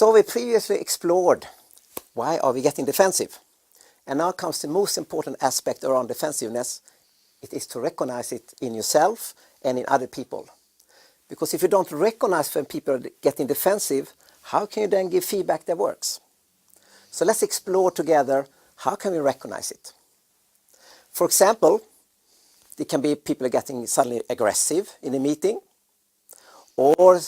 So we previously explored why are we getting defensive. And now comes the most important aspect around defensiveness. It is to recognize it in yourself and in other people. Because if you don't recognize when people are getting defensive, how can you then give feedback that works? So let's explore together, how can we recognize it? For example, it can be people are getting suddenly aggressive in a meeting, or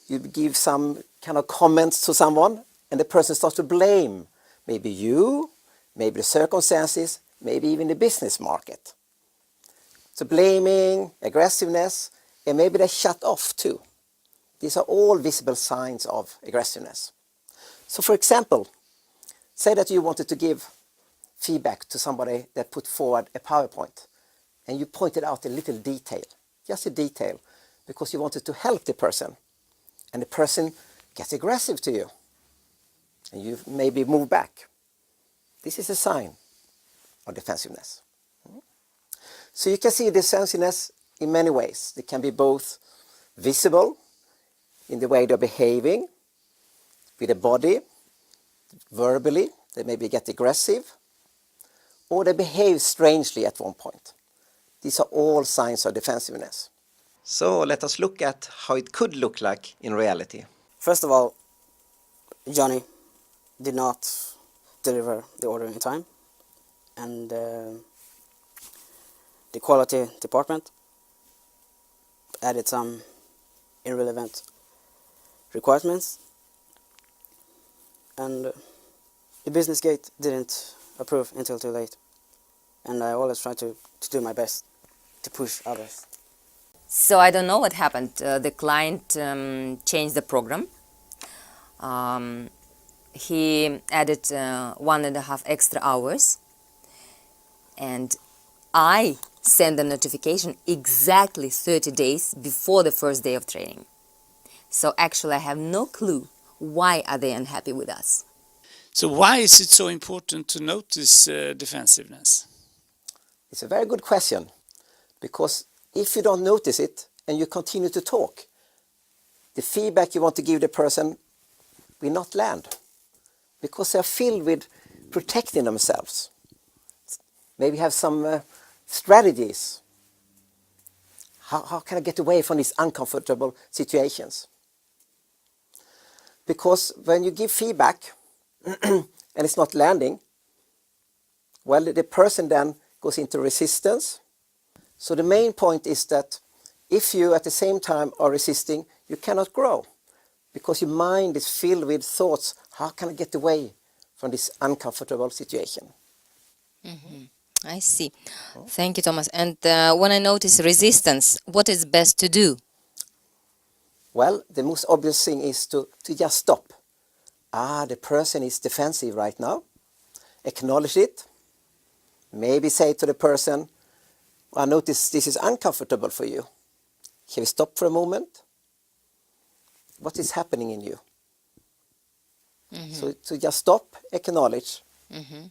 you give some kind of comments to someone and the person starts to blame maybe you, maybe the circumstances, maybe even the business market. So blaming, aggressiveness, and maybe they shut off too. These are all visible signs of aggressiveness. So for example, say that you wanted to give feedback to somebody that put forward a PowerPoint and you pointed out a little detail, just a detail, because you wanted to help the person. And the person gets aggressive to you and you maybe move back. This is a sign of defensiveness. So you can see defensiveness in many ways. It can be both visible in the way they're behaving with the body, verbally, they maybe get aggressive, or they behave strangely at one point. These are all signs of defensiveness. So let us look at how it could look like in reality. First of all, Johnny did not deliver the order in time, and the quality department added some irrelevant requirements, and the business gate didn't approve until too late. And I always try to do my best to push others. So I don't know what happened. The client changed the program. He added 1.5 extra hours, and I sent the notification exactly 30 days before the first day of training. So actually I have no clue why are they unhappy with us. So why is it so important to notice defensiveness? It's a very good question, because if you don't notice it and you continue to talk, the feedback you want to give the person will not land, because they are filled with protecting themselves. Maybe have some strategies. How can I get away from these uncomfortable situations? Because when you give feedback and it's not landing, well, the person then goes into resistance. So the main point is that if you at the same time are resisting, you cannot grow, because your mind is filled with thoughts, how can I get away from this uncomfortable situation? Mm-hmm. I see. Thank you, Thomas. And when I notice resistance, what is best to do? Well, the most obvious thing is to just stop. The person is defensive right now. Acknowledge it. Maybe say to the person, I notice this is uncomfortable for you. Can we stop for a moment? What is happening in you? Mm-hmm. So just stop, acknowledge. Mm-hmm.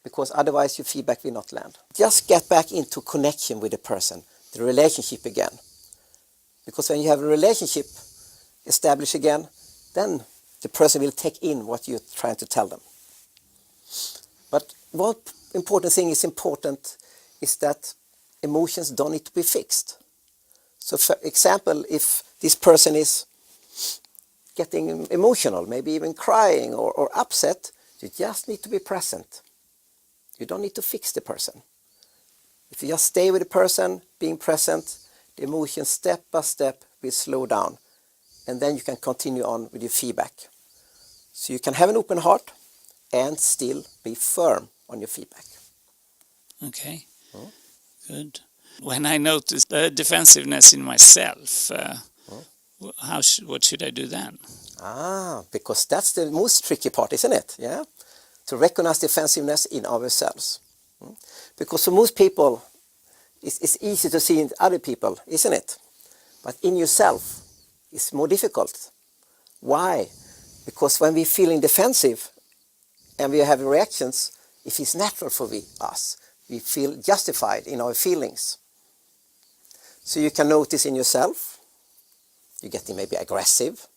Because otherwise your feedback will not land. Just get back into connection with the person, the relationship again. Because when you have a relationship established again, then the person will take in what you're trying to tell them. But one important thing is that emotions don't need to be fixed. So for example, if this person is getting emotional, maybe even crying or upset, you just need to be present. You don't need to fix the person. If you just stay with the person, being present, the emotion step by step will slow down. And then you can continue on with your feedback. So you can have an open heart and still be firm on your feedback. Okay, good. When I notice defensiveness in myself, what should I do then? Because that's the most tricky part, isn't it? Yeah, to recognize defensiveness in ourselves. Because for most people, it's easy to see in other people, isn't it? But in yourself, it's more difficult. Why? Because when we're feeling defensive and we have reactions, if it's natural for us, we feel justified in our feelings. So you can notice in yourself, you're getting maybe aggressive,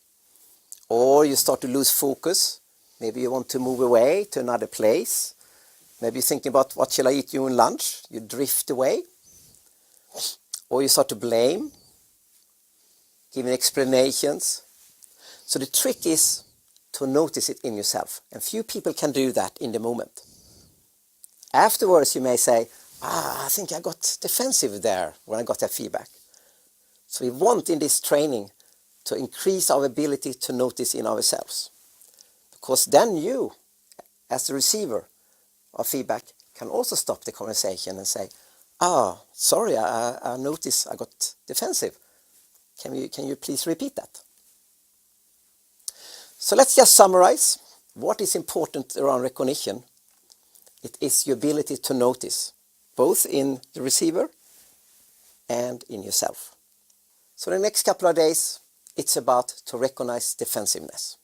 or you start to lose focus. Maybe you want to move away to another place. Maybe you're thinking about what shall I eat during lunch? You drift away. Or you start to blame, giving explanations. So the trick is to notice it in yourself. And few people can do that in the moment. Afterwards you may say, I think I got defensive there when I got that feedback. So we want in this training to increase our ability to notice in ourselves. Because then you, as the receiver of feedback, can also stop the conversation and say, sorry, I noticed I got defensive. Can you please repeat that? So let's just summarize. What is important around recognition? It is your ability to notice, both in the receiver and in yourself. So the next couple of days, it's about to recognize defensiveness.